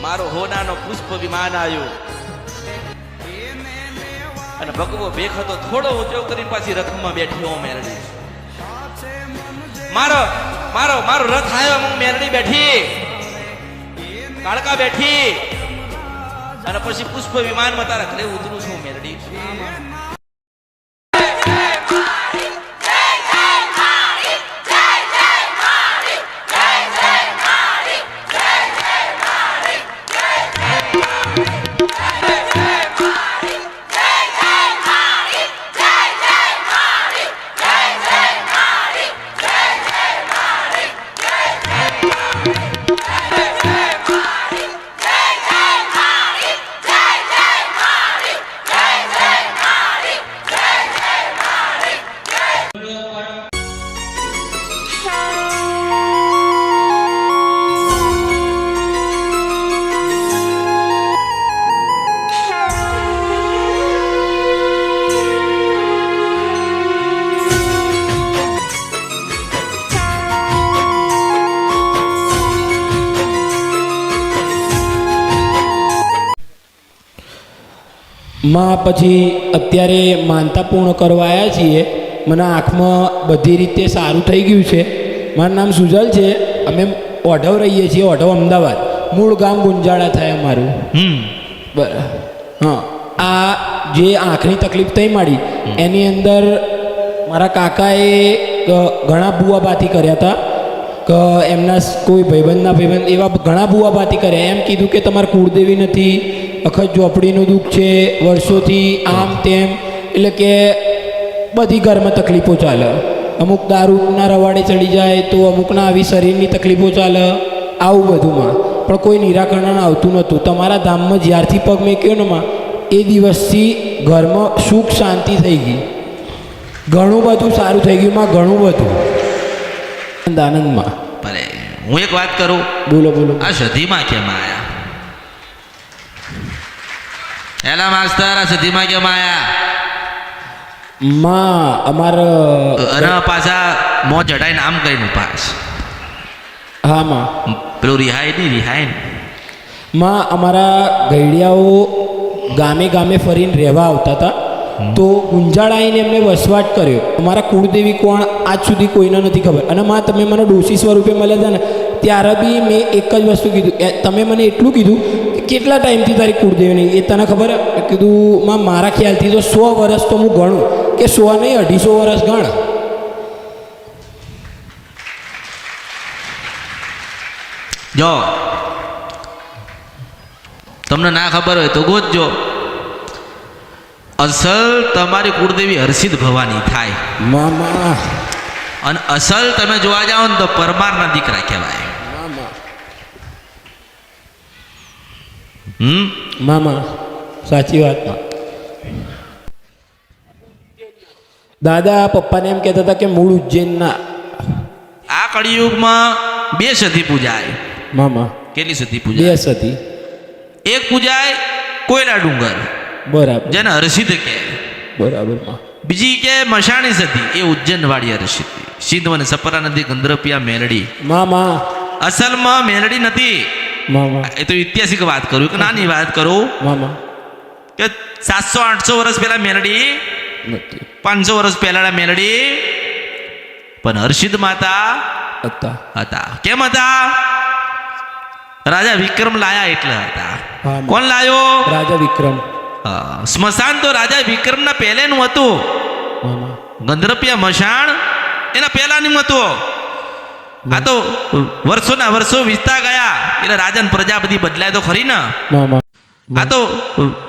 મારો હોનાનો પુષ્પ વિમાન આવ્યો અને ભગવો ભેખ હતો થોડો ઊંચો કરીને પાછી રથમાં બેઠી હું મેરડી મારો મારો મારો રથ આવ્યો હું મેરડી બેઠી કાળકા બેઠી અને પછી પુષ્પ વિમાનમાં તારા ઘરે ઉતરું છું મેરડી માં પછી અત્યારે માનતા પૂર્ણ કરવા આવ્યા છીએ મને આંખમાં બધી રીતે સારું થઈ ગયું છે મારું નામ સુજલ છે અમે ઓઢવ રહીએ છીએ ઓઢવ અમદાવાદ મૂળ ગામ ગુંજાળા થાય અમારું હા આ જે આંખની તકલીફ થઈ માડી એની અંદર મારા કાકાએ ઘણા બુવાબાથી કર્યા હતા કે એમના કોઈ ભાઈબંધ એવા ઘણા બુવાબાથી કર્યા એમ કીધું કે તમારે કુળદેવી નથી અખત ઝોપડીનું દુઃખ છે વર્ષોથી આમ તેમ એટલે કે બધી ઘરમાં તકલીફો ચાલે અમુક દારૂના રવાડે ચડી જાય તો અમુકના આવી શરીરની તકલીફો ચાલે આવું બધુંમાં પણ કોઈ નિરાકરણ આવતું નહોતું તમારા ધામમાં જ્યારથી પગ મેક્યો ને માં એ દિવસથી ઘરમાં સુખ શાંતિ થઈ ગઈ ઘણું બધું સારું થઈ ગયું માં ઘણું બધું આનંદમાં ભલે હું એક વાત કરું બોલો બોલો આ સધીમાં કેમ આયા એલા માસ્તર આ સધીમાં કેમ આયા માં અમારા અને પાછા મો ચડાઈને આમ કરીને પાસ હા માં પેલું રિહાય નહીં રિહાય ને માં અમારા ગઈડિયાઓ ગામે ગામે ફરીને રહેવા આવતા હતા તો ગુંજાળ આવીને એમને વસવાટ કર્યો અમારા કુળદેવી કોણ આજ સુધી કોઈને નથી ખબર અને માં તમે મને ડોશી સ્વરૂપે મળ્યા હતા ને ત્યારે બી મેં એક જ વસ્તુ કીધું તમે મને એટલું કીધું કે કેટલા ટાઈમથી તારી કુળદેવી નહીં એ તને ખબર કીધું માં મારા ખ્યાલથી તો 100 વર્ષ તો હું ગણું કે 100 નહીં 250 વર્ષ ગણ જો તમને ના ખબર હોય તો ગોતજો અસલ તમારી કુળદેવી હર્ષિત ભવાની થાય મામા અને અસલ તમે જોવા જાઓ ને તો પરમારના દીકરા કહેવાય મામા સાચી વાત દાદા પપ્પાને એમ કહેતા હતા કે મૂળ ઉજ્જૈનના આ કળિયુગમાં 2 સતી પૂજાય મામા કેટલી સતી પૂજાય 2 સતી એક પૂજાય કોયલા ડુંગર બરાબર જેને હર્ષિત કહે બરાબર બીજી કે મશાણી સતી એ ઉજ્જૈન વાળી હર્ષિત સિંધ અને સપરા નદી ગંધરપિયા મેલડી મામા અસલમાં મેલડી નથી મામા એ તો ઐતિહાસિક વાત કરું કે નાની વાત કરું મામા કે 700-800 વર્ષ પહેલા મેલડી નથી 500 વર્ષ પહેલા મેલડી પણ હર્ષિત માતા હતા કેમ હતા રાજા વિક્રમ લાયા એટલે હતા કોણ લાયો રાજા વિક્રમ સ્મશાન તો રાજા વિક્રમના પહેલેનું હતું ગંધર્પિયા મશાણ એના પહેલાનું હતું આ તો વર્ષોના વર્ષો વીતતા ગયા એટલે રાજાની પ્રજા બધી બદલાય તો ખરી ને આ તો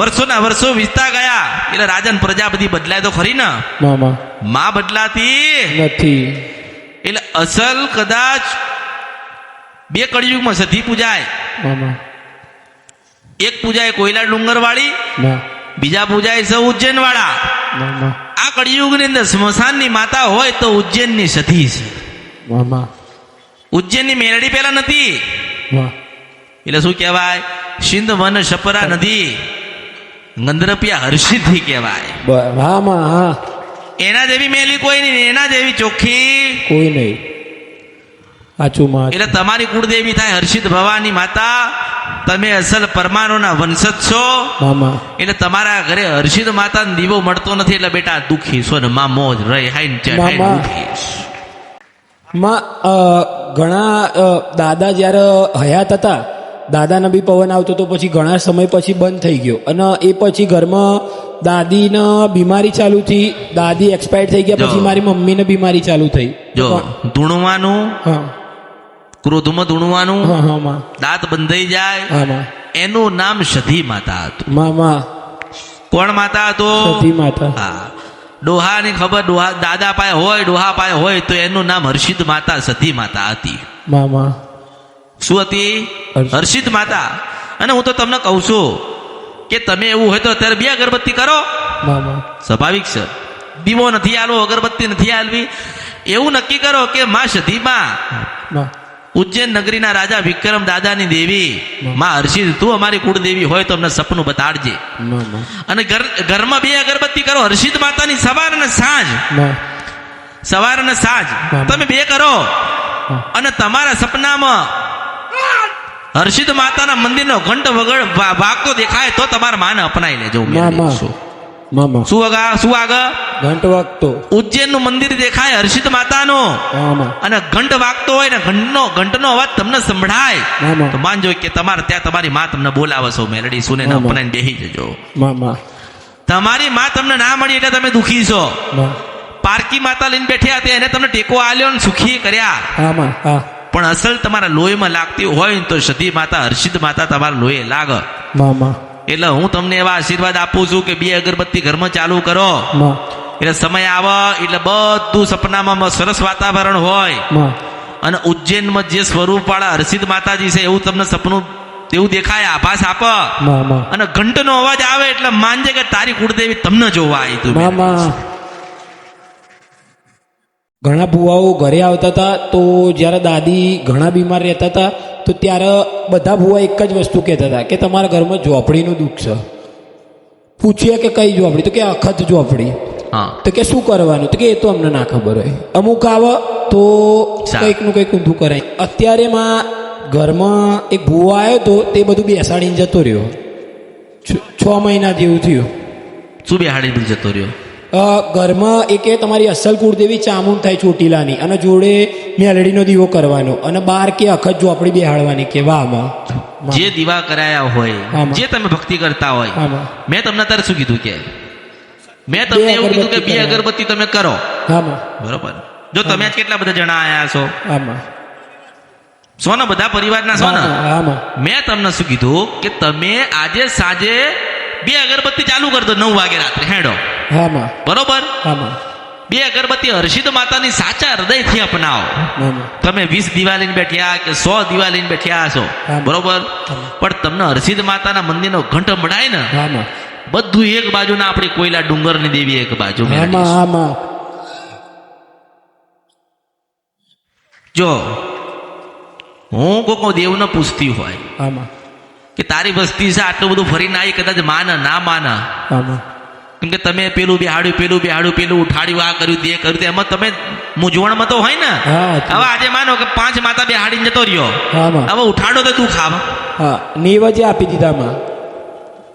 વર્ષોના વર્ષો વીતતા ગયા એટલે રાજાની પ્રજા બધી બદલાય તો ખરી ને માં બદલાતી નથી એટલે અસલ કદાચ 2 કળિયુગમાં સતી પૂજાય એક પૂજાય કોયલા ડુંગર વાળી બીજા પૂજાય સૌ ઉજ્જૈન વાળા આ કળિયુગની અંદર સ્મશાનની માતા હોય તો ઉજ્જૈનની સતી છે ઉજ્જૈનની મેલડી પહેલા નથી એટલે શું કહેવાય સિંધ વન સપરા નદી ગંધર્પિયા હર્ષિતથી કહેવાય. એના જેવી મેલી કોઈ નહીં, એના જેવી ચોખ્ખી કોઈ નહીં. સાચું માં એટલે તમારી કુળદેવી થાય હર્ષિત ભવાની માતા. તમે અસલ પરમાણુના વંશજ છો. મામા એટલે તમારા ઘરે હર્ષિત માતા દીવો મળતો નથી એટલે બેટા દુખી છો ને માં મોજ રહી હાઈન ચઢાઈ મામા. દુખી. માં ઘણા દાદા જ્યારે હયાત હતા દાદાને બી પવન આવતો તો પછી ઘણા સમય પછી બંધ થઈ ગયો અને એ પછી ઘરમાં દાદીને બીમારી ચાલુ થઈ. દાદી એક્સપાયર થઈ ગયા જો. પછી મારી મમ્મીને બીમારી ચાલુ થઈ. જો ધૂણવાનું, હા ક્રોધમાં ધૂણવાનું, હા હા માં દાંત બંધાઈ જાય, હા માં એનું નામ સધી માતા હતું. મામા કોણ માતા હતો? સતી માતા. હા, ડોહાની ખબર ડોહા દાદા પાસે હોય, ડોહા પાસે હોય તો એનું નામ હર્ષિત માતા સધી માતા હતી. મામા શું હતી? હર્ષિત. હર્ષિત માતા. અને હું તો તમને કહું છું કે તમે એવું હોય તો અત્યારે 2 અગરબત્તી કરો. મામા સ્વાભાવિક છે. દીવો નથી આલવો, અગરબત્તી નથી આલવી, એવું નક્કી કરો કે માં સધીમાં માં ઉજ્જૈન નગરીના રાજા વિક્રમ દાદાની દેવી માં હર્ષિત તું અમારી કુળદેવી હોય તો અમને સપનું બતાડજે. મામા અને ઘરમાં 2 અગરબત્તી કરો હર્ષિત માતાની સવાર અને સાંજ. માં સવાર અને સાંજ હા. તમે 2 કરો અને તમારા સપનામાં હર્ષિત માતાના મંદિરનો ઘંટ વગર વાગતો દેખાય તો તમારા માને અપનાવી લેજો. મામા મામા શું આગળ ઘંટ વાગતો ઉજ્જૈનનું મંદિર દેખાય હર્ષિત માતાનું મામા અને ઘંટ વાગતો હોય ને ઘંટનો અવાજ તમને સંભળાય મામા. તો માનજો કે તમારે ત્યાં તમારી માં તમને બોલાવે છો મેલડી સુને મામા. અપનાઈને બેસી જજો. મામા તમારી માં તમને ના મળી એટલે તમે દુખી છો. માં પારકી માતા લઈને બેઠ્યા હતા એને તમને ટેકો આલ્યો ને સુખી કર્યા. હા માં હા પણ અસલ તમારા લોહીમાં લાગતી હોય ને તો સતી માતા હર્ષિત માતા તમારા લોહી લાગે. મામા એટલે હું તમને એવા આશીર્વાદ આપું છું કે 2 અગરબત્તી ઘરમાં ચાલુ કરો માં એટલે સમય આવે એટલે બધું સપનામાં સરસ વાતાવરણ હોય માં અને ઉજ્જૈનમાં જે સ્વરૂપવાળા હર્ષિત માતાજી છે એવું તમને સપનું તેવું દેખાય, આભાસ આપે મામા અને ઘંટનો અવાજ આવે એટલે માનજે કે તારી કુળદેવી તમને જોવા આવી તું. મામા ઘણા ભુવાઓ ઘરે આવતા હતા તો જ્યારે દાદી ઘણા બીમાર રહેતા હતા તો ત્યારે બધા ભુવા એક જ વસ્તુ કહેતા હતા કે તમારા ઘરમાં ઝોપડીનું દુઃખ છે. પૂછીએ કે કઈ ઝોપડી? તો કે અખત ઝોપડી. હા, તો કે શું કરવાનું? તો કે એ તો અમને ના ખબર હોય, અમુક આવે તો કંઈકનું કંઈક ઊંધું કરાય. અત્યારે માં ઘરમાં એક ભુવો આવ્યો તો તે બધું બેસાડીને જતો રહ્યો. 6 મહિના જેવું થયું. શું બેહાડી જતો રહ્યો? ઘરમાં એક તમારી અસલ કુળદેવી ચામુંડ થાય ચોટીલાની અને જોડે મેલડીનો દીવો કરવાનો અને 12 કે અખત ઝોપડી બેહાડવાની કે વાહમાં જે દીવા કરાયા હોય, આમાં. જે તમે ભક્તિ કરતા હોય, આમાં મેં તમને અત્યારે શું કીધું કે મેં તમને એવું કીધું કે 2 અગરબત્તી તમે કરો. આમાં બરોબર. જો તમે આજ કેટલા બધા જણા આયા છો, આમાં છો ને બધા પરિવારના છો ને, આમાં મેં તમને શું કીધું કે તમે આજે સાંજે 2 અગરબત્તી ચાલુ કરી દો 9 વાગે રાત્રે હેડો. આમાં બરોબર. આમાં 2 અગરબત્તી હર્ષિત માતાની સાચા હૃદયથી અપનાવો. આમાં તમે 20 દીવા લઈને બેઠ્યા કે 100 દીવા લઈને બેઠ્યા છો, હા. બરોબર, પણ તમને હર્ષિત માતાના મંદિરનો ઘંટ મળાય ને આમાં બધું એક બાજુ ના આપણી કોયલા ડુંગરની દેવી એક બાજુ મેળવી. આમાં આમાં જો હું કોકો દેવને પૂછતી હોય આમાં કે તારી વસ્તી છે આટલું બધું ફરીને આવી કદાચ માને ના માને, આમાં કેમ કે તમે પેલું બેહાડ્યું પેલું ઉઠાડ્યું આ કર્યું તે કર્યું તે એમાં તમે મૂંઝવણમાં તો હોય ને. હા. હવે આજે માનો કે 5 માતા બેહાડીને જતો રહ્યો, આમાં હવે ઉઠાડો તો તું ખાવ. હા નીવજે આપી દીધા આમાં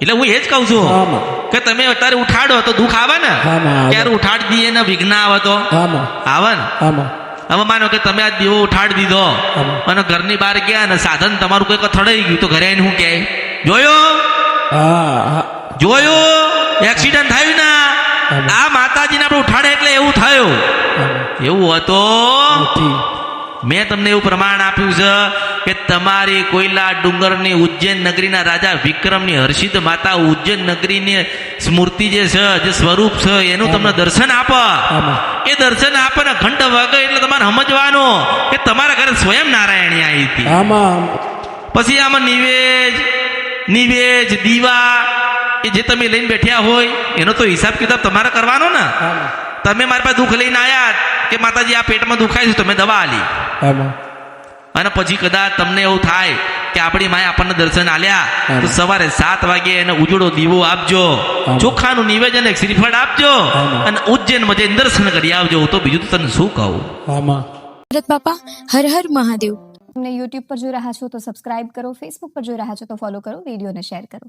એટલે હું એ જ કહું છું આમાં કે તમે અત્યારે ઉઠાડો તો દુઃખ આવે ને. આમાં આવે. ક્યારે ઉઠાડી દઈએ ને વિઘ્ન આવે તો આમાં આવે ને. આમાં હવે માનો કે તમે આ દીવો ઉઠાડી દીધો આમાં. અને ઘરની બહાર ગયા ને સાધન તમારું કોઈ અથડાઈ ગયું તો ઘરે આવીને શું કહે? જોયો હા એક્સિડન્ટ થયું ને આમાં. આ માતાજીને આપણે ઉઠાડે એટલે એવું થયું. આમાં એવું હતું. નથી. મેં તમને એવું પ્રમાણ આપ્યું છે કે તમારી કોયલા ડુંગરની ઉજ્જૈન નગરીના રાજા વિક્રમની હર્ષિત માતા ઉજ્જૈન નગરીની સ્મૃતિ જે છે, જે સ્વરૂપ છે એનું તમને દર્શન આપે. આમાં એ દર્શન આપે ને ઘંટ વાગે એટલે તમારે સમજવાનું કે તમારા ઘરે સ્વયં નારાયણી આવી હતી. આમાં પછી આમાં નિવેજ દીવા એ જે તમે લઈને બેઠ્યા હોય એનો તો હિસાબ કિતાબ તમારે કરવાનો ને. આમાં તમે મારી પાસે દુઃખ લઈને આવ્યા કે માતાજી આ પેટમાં દુખાય છે, તમે દવા આલી આમાં અને પછી કદાચ તમને એવું થાય કે આપણી માએ આપણને દર્શન આલ્યા તો સવારે 7 વાગે એને ઉજળો દીવો આપજો, ચોખાનું નિવેદન એક શ્રીફળ આપજો અને ઉજ્જૈનમાં જઈને દર્શન કરી આવજો. તો બીજું તો તને શું કહું. આમાં ભરત બાપા હર હર મહાદેવ. તમને યુટ્યુબ પર જોઈ રહ્યા છો તો સબસ્ક્રાઇબ કરો, ફેસબુક પર જોઈ રહ્યા છો તો ફોલો કરો, વિડીયોને શેર કરો.